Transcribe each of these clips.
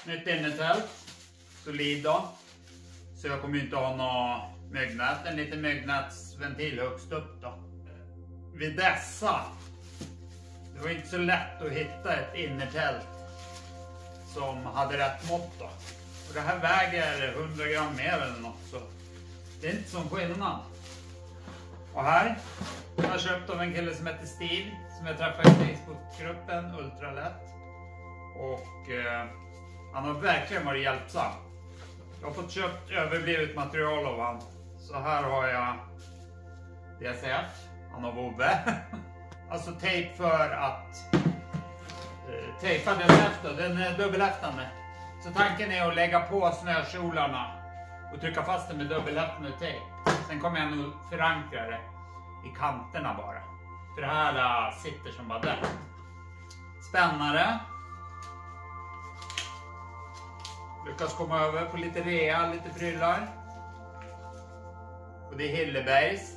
Nytt innertält. Solid då. Så jag kommer inte ha något myggnät. En liten myggnätsventil högst upp då. Vid dessa. Det var inte så lätt att hitta ett innertält som hade rätt mått då. Och det här väger 100 gram mer eller något, så det är inte som skillnad. Och här har jag köpt av en kille som heter Steve, som jag träffade i Facebookgruppen Ultralätt. Och han har verkligen varit hjälpsam. Jag har fått köpt överblivet material av han. Så här har jag DCF, han har Vove. Alltså tejp för att tejpa den efter, den är dubbelhäftande. Så tanken är att lägga på snökjolarna och trycka fast den med dubbelhäftande tejp. Sen kommer jag nog förankra det i kanterna bara. För det här sitter som bara där. Spännare. Lyckas komma över på lite rea, lite prylar. Och det är Hillebergs.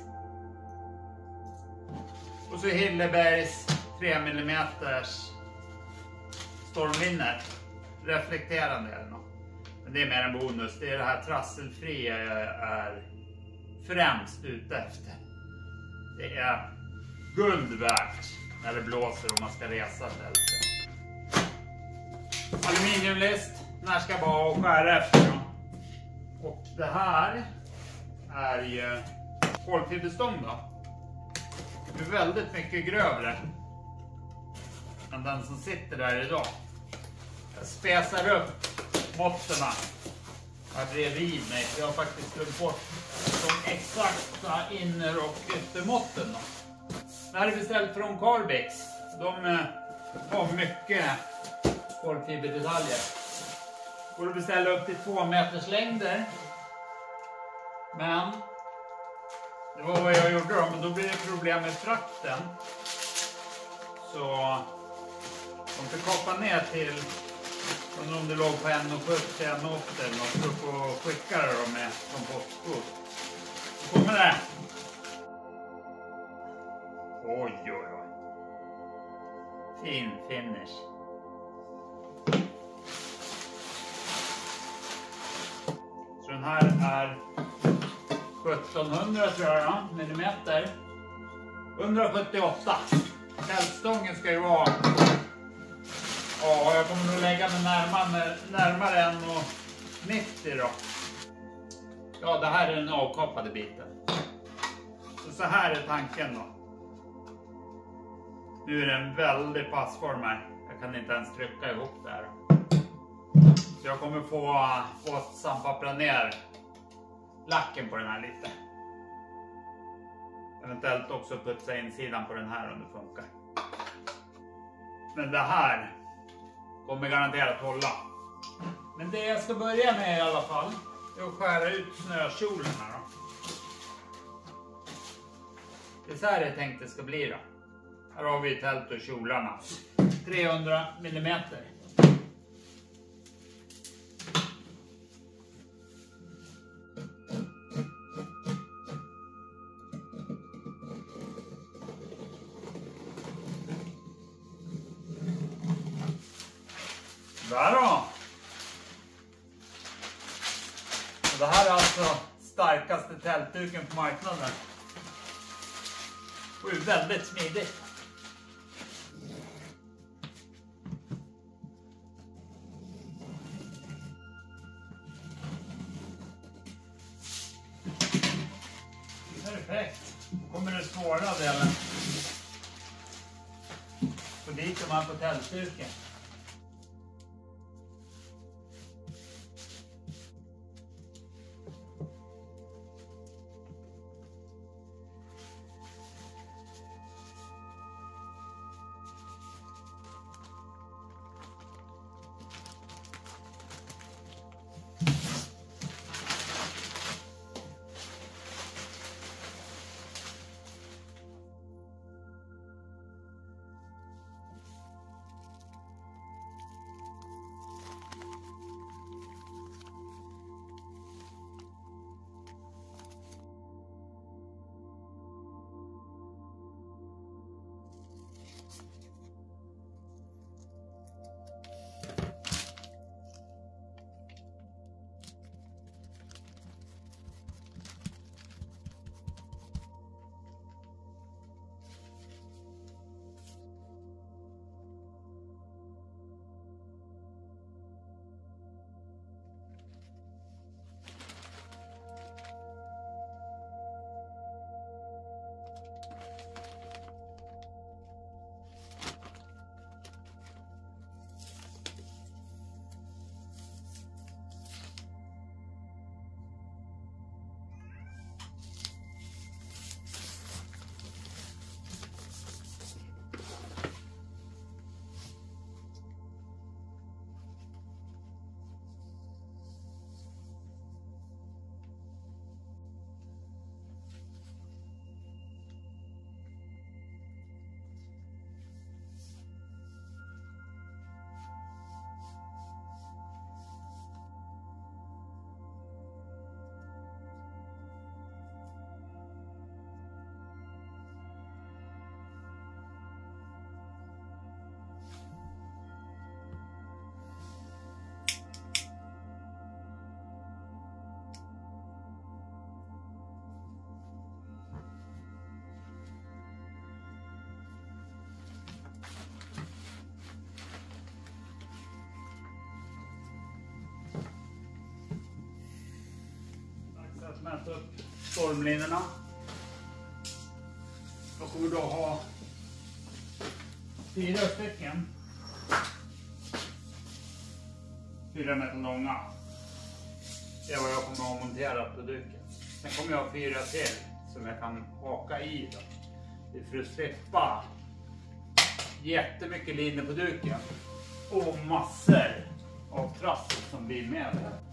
Och så Hillebergs 3 mm stormlinner. Reflekterande eller något. Men det är mer en bonus. Det är det här trasselfria jag är främst ute efter. Det är guld värt när det blåser och man ska resa tältet. Aluminiumlist. När ska jag bara skära efter då. Och det här är ju kolfiberstång då. Det är väldigt mycket grövre än den som sitter där idag. Jag spesar upp måtterna här bredvid mig. Jag har faktiskt glömt bort de exakta inner- och yttermåtten. Det här är beställt från Carbix. De har mycket kolfiberdetaljer. Går att beställa upp till 2 meters längder. Men det var vad jag gjorde då, men då blir det problem med frakten. Så de fick hoppa ner till, om det låg på 1,70, 1,80 eller något, för att få skicka det med som postbok. Kommer det. Oj, oj, oj. Fin finish. Så den här är 1700 tror jag, millimeter. 178. Tältstången ska ju vara... Ja, jag kommer nog lägga mig närmare 1,90 då. Ja, det här är den avkapade biten. Så här är tanken då. Nu är det en väldig passform här. Jag kan inte ens trycka ihop det här. Så jag kommer få sandpappra ner lacken på den här lite. Eventuellt också putsa insidan på den här om det funkar. Men det här kommer garanterat hålla. Men det jag ska börja med i alla fall är att skära ut snökjolarna då. Det är så här jag tänkte det ska bli då. Här har vi tält och kjolarna. 300 millimeter. Där då! Och det här är alltså starkaste tältduken på marknaden. Och är väldigt smidigt. Perfekt. Kommer det svåra delen. Så dit man på tältduken. mäta upp stormlinorna. Jag kommer då ha 4 stycken 4 meter långa. Det är vad jag kommer att montera på duken. Sen kommer jag ha 4 till som jag kan haka i då. Det är för att slippa jättemycket linor på duken och massor av trassel som blir med det.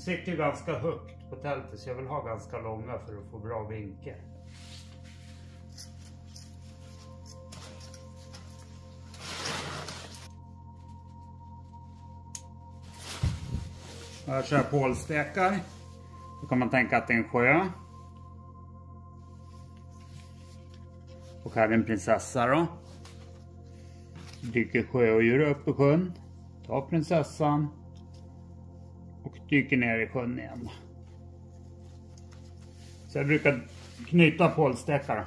Jag sitter ju ganska högt på tältet så jag vill ha ganska långa för att få bra vinkel. Här kör jag pålstekar. Då kan man tänka att det är en sjö. Och här är en prinsessa då. Dyker sjöodjur upp i sjön. Tar prinsessan. Och dyker ner i sjön igen. Så jag brukar knyta pålstekar.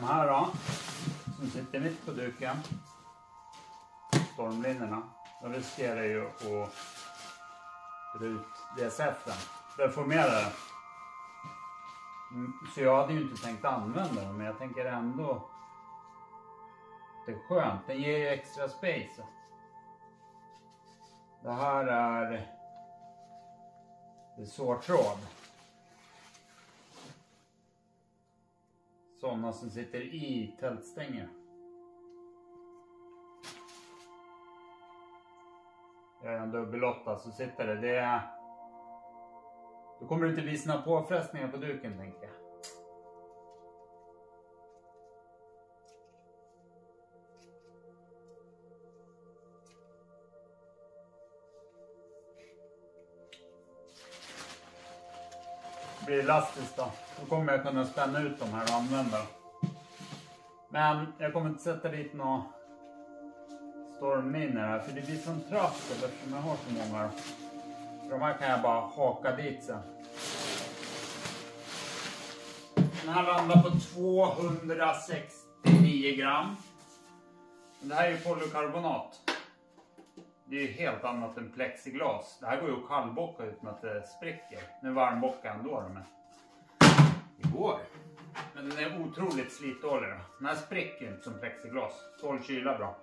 De här då, som sitter mitt på duken, stormlinorna, de riskerar ju att dra ut DSF-en, deformera den. Så jag hade ju inte tänkt använda dem, men jag tänker ändå det är skönt, den ger ju extra space. Det här är sårtråd. Sådana som sitter i tältstänger. Jag är en dubbelåtta så sitter det. Då kommer det inte bli sina påfrestningar på duken, tänker jag. Blir elastiskt då kommer jag kunna spänna ut de här och använda. Men jag kommer inte sätta dit några stormlinor här, för det blir sån trassel eftersom jag har så många. För de här kan jag bara haka dit sen. Den här landar på 269 gram. Men det här är ju polykarbonat. Det är ju helt annat än plexiglas. Det här går ju att kallbocka utan att det spricker. Nu varmbocka ändå men det går. Men den är otroligt slitdålig då. Den här spricker inte som plexiglas. Tål kyla bra.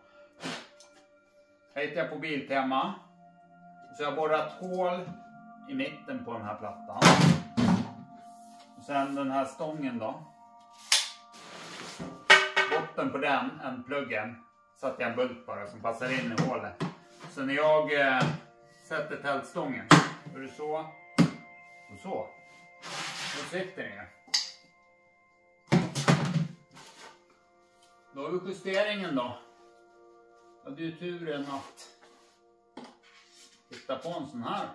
Här hittar jag på Biltema. Så jag har borrat hål i mitten på den här plattan. Och sen den här stången då. Botten på den, pluggen, satte jag en bult bara som passar in i hålet. Så när jag sätter tältstången, är det så och så. Då sitter den här. Då har vi justeringen då. Jag hade ju turen att titta på en sån här.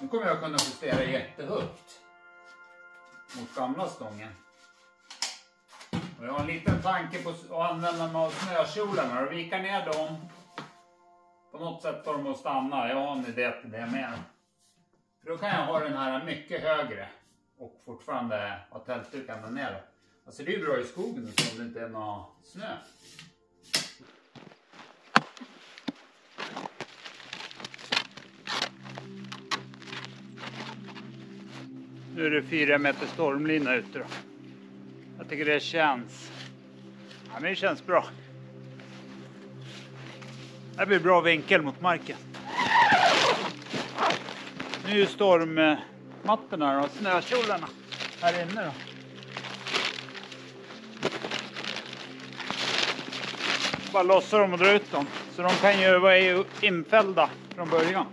Nu kommer jag kunna justera jättehögt mot gamla stången. Och jag har en liten tanke på att använda mig av snökjolarna och vika ner dem. På något sätt får de att stanna. Jag har en idé till det med. För då kan jag ha den här mycket högre och fortfarande ha tältduken där nere. Alltså det är bra i skogen om det inte är någon snö. Nu är det 4 meter stormlina ute då. Jag tycker det känns... Ja, men det känns bra. Det blir bra vinkel mot marken. Nu är ju stormmattorna och snökjolarna här inne då. Bara lossar dem och dra ut dem. Så de kan ju vara infällda från början.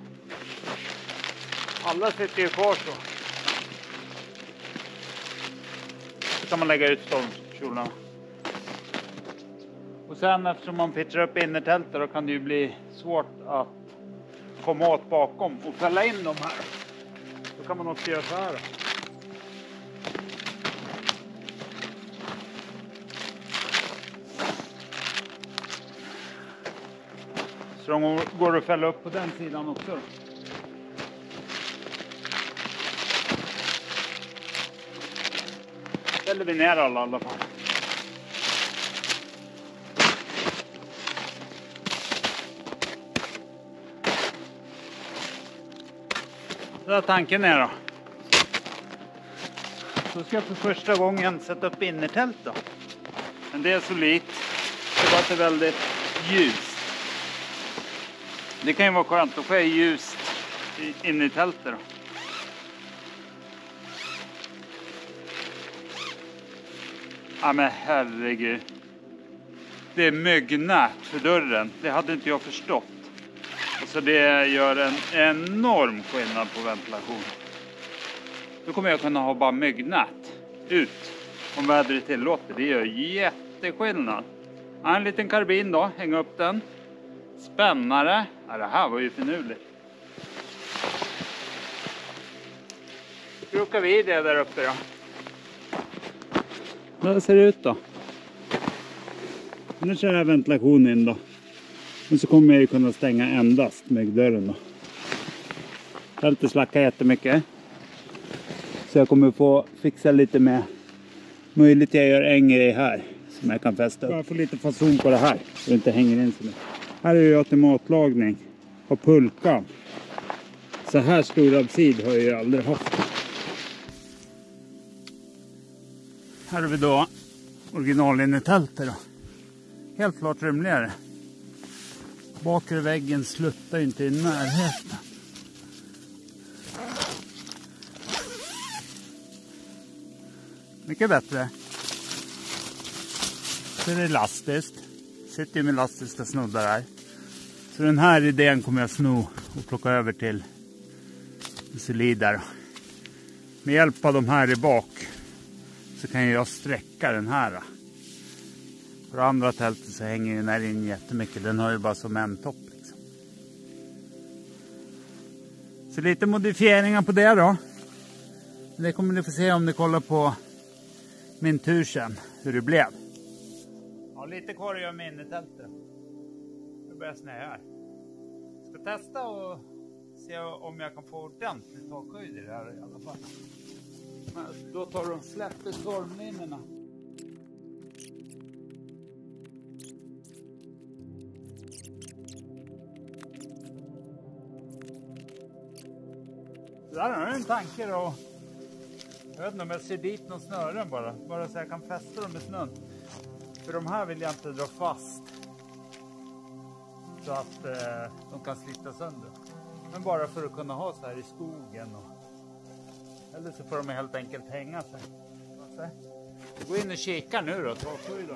Alla sitter ju kvar så. Så kan man lägga ut stormkjolarna. Och sen eftersom man pitchar upp innertältet då kan det ju bli svårt att komma åt bakom och fälla in dem här. Då kan man också göra så här då. Så de går att fälla upp på den sidan också då. Fäller vi ner alla i alla fall. Så där tanken är då. Så ska jag för första gången sätta upp innertält då. Men det är solitt. Det var inte väldigt ljust. Det kan ju vara skönt att få ljust inne i tältet då. Ja men herregud. Det är mögnät för dörren. Det hade inte jag förstått. Så det gör en enorm skillnad på ventilation. Då kommer jag kunna ha bara mögnät ut om vädret tillåter. Det gör jätteskillnad. En liten karbin då, hänga upp den. Spännare. Ja, det här var ju finurligt. Brukar vi det där uppe då? Vad ser det ut då? Nu kör jag ventilationen in då. Och så kommer jag ju kunna stänga endast mögdörren då. Tältet slackar jättemycket. Så jag kommer få fixa lite med. Möjligt jag gör en grej här som jag kan fästa upp. Jag får lite fason på det här så det inte hänger in så mycket. Här är ju automatlagning av pulkan. Så här stor absid har jag ju aldrig haft. Här har vi då originalinnertältet då. Helt klart rymligare. Bakre väggen sluttar inte i närheten. Mycket bättre. Så är det elastiskt. Sitter ju med elastiska snoddar här. Så den här idén kommer jag sno och plocka över till Solida. Med hjälp av de här i bak så kan jag sträcka den här. För andra tältet så hänger den här in jättemycket. Den har ju bara som en topp. Liksom. Så lite modifieringar på det då. Det kommer ni få se om ni kollar på min tur sen. Hur det blev. Ja, lite kvar att göra med innetältet. Nu börjar snöa här. Ska testa och se om jag kan få ordentligt takhöjd i det här i alla fall. Men då tar de släpper stormlinorna. Där har en tanke då. Jag vet inte om jag ser dit någon snören bara så jag kan fästa dem med snön. För de här vill jag inte dra fast. Så att de kan slita sönder. Men bara för att kunna ha så här i skogen. Eller så får de helt enkelt hänga sig. Gå in och kika nu då. Ta skydd då.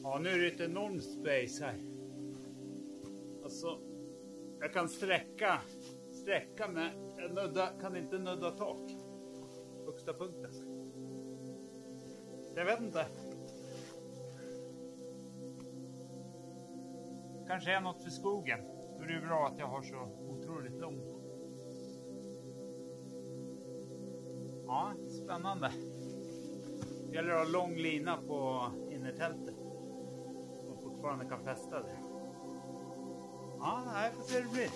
Ja, nu är det ett enormt space här. Alltså, jag kan sträcka med kan inte nudda tak. Högsta punkten. Jag vet inte. Kanske är något för skogen. Då är det bra att jag har så otroligt långt. Ja, spännande. Det gäller att ha lång lina på innertältet. Och fortfarande kan fästa det. Ja, nej, får se hur det blir.